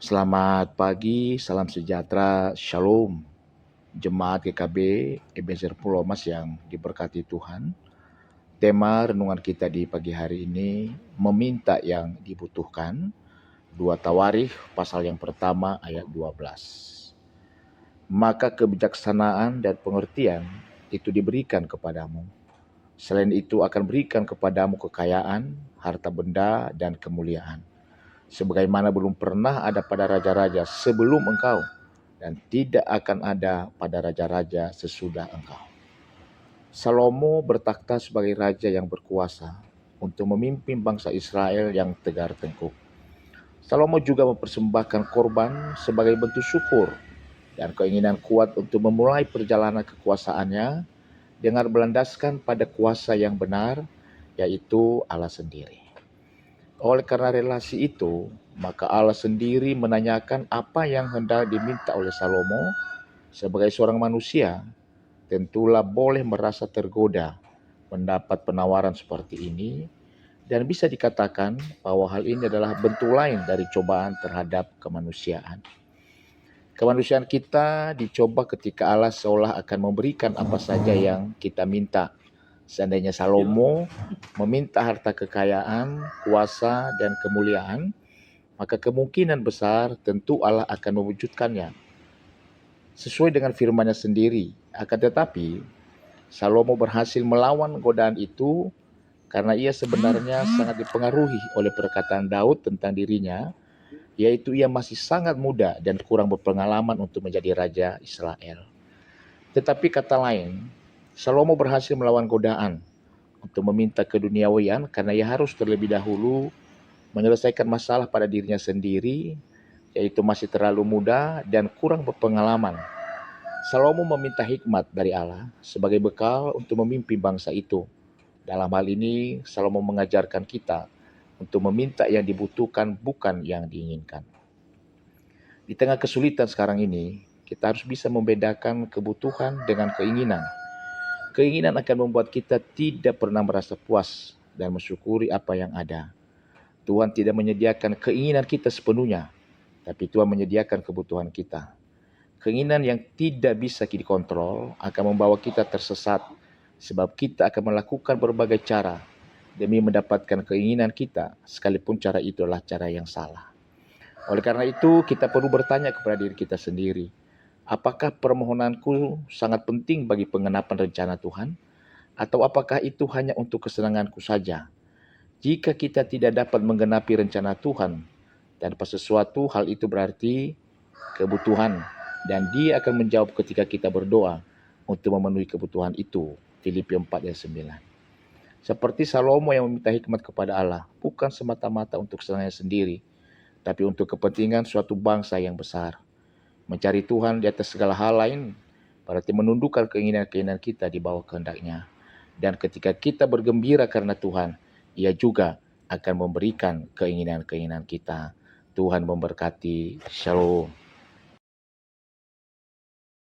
Selamat pagi, salam sejahtera, shalom. Jemaat GKB Ebenezer Pulau Mas yang diberkati Tuhan. Tema renungan kita di pagi hari ini, meminta yang dibutuhkan. 2 Tawarikh pasal yang pertama ayat 12. Maka kebijaksanaan dan pengertian itu diberikan kepadamu. Selain itu akan berikan kepadamu kekayaan, harta benda, dan kemuliaan. Sebagaimana belum pernah ada pada raja-raja sebelum engkau, dan tidak akan ada pada raja-raja sesudah engkau. Salomo bertakhta sebagai raja yang berkuasa untuk memimpin bangsa Israel yang tegar tengkuk. Salomo juga mempersembahkan korban sebagai bentuk syukur dan keinginan kuat untuk memulai perjalanan kekuasaannya dengan berlandaskan pada kuasa yang benar, yaitu Allah sendiri. Oleh karena relasi itu, maka Allah sendiri menanyakan apa yang hendak diminta oleh Salomo. Sebagai seorang manusia, tentulah boleh merasa tergoda mendapat penawaran seperti ini, dan bisa dikatakan bahwa hal ini adalah bentuk lain dari cobaan terhadap kemanusiaan. Kemanusiaan kita dicoba ketika Allah seolah akan memberikan apa saja yang kita minta. Seandainya Salomo meminta harta kekayaan, kuasa, dan kemuliaan, maka kemungkinan besar tentu Allah akan mewujudkannya sesuai dengan firman-Nya sendiri. Akan tetapi, Salomo berhasil melawan godaan itu karena ia sebenarnya sangat dipengaruhi oleh perkataan Daud tentang dirinya, yaitu ia masih sangat muda dan kurang berpengalaman untuk menjadi raja Israel. Tetapi kata lain, Salomo berhasil melawan godaan untuk meminta keduniawian karena ia harus terlebih dahulu menyelesaikan masalah pada dirinya sendiri, yaitu masih terlalu muda dan kurang berpengalaman. Salomo meminta hikmat dari Allah sebagai bekal untuk memimpin bangsa itu. Dalam hal ini, Salomo mengajarkan kita untuk meminta yang dibutuhkan, bukan yang diinginkan. Di tengah kesulitan sekarang ini, kita harus bisa membedakan kebutuhan dengan keinginan. Keinginan akan membuat kita tidak pernah merasa puas dan mensyukuri apa yang ada. Tuhan tidak menyediakan keinginan kita sepenuhnya, tapi Tuhan menyediakan kebutuhan kita. Keinginan yang tidak bisa dikontrol akan membawa kita tersesat, sebab kita akan melakukan berbagai cara demi mendapatkan keinginan kita, sekalipun cara itu adalah cara yang salah. Oleh karena itu, kita perlu bertanya kepada diri kita sendiri, apakah permohonanku sangat penting bagi pengenapan rencana Tuhan? Atau apakah itu hanya untuk kesenanganku saja? Jika kita tidak dapat menggenapi rencana Tuhan tanpa sesuatu, hal itu berarti kebutuhan, dan Dia akan menjawab ketika kita berdoa untuk memenuhi kebutuhan itu. Filipi 4 ayat 9. Seperti Salomo yang meminta hikmat kepada Allah, bukan semata-mata untuk kesenangannya sendiri, tapi untuk kepentingan suatu bangsa yang besar. Mencari Tuhan di atas segala hal lain berarti menundukkan keinginan-keinginan kita di bawah kehendak-Nya. Dan ketika kita bergembira karena Tuhan, Ia juga akan memberikan keinginan-keinginan kita. Tuhan memberkati. Shalom.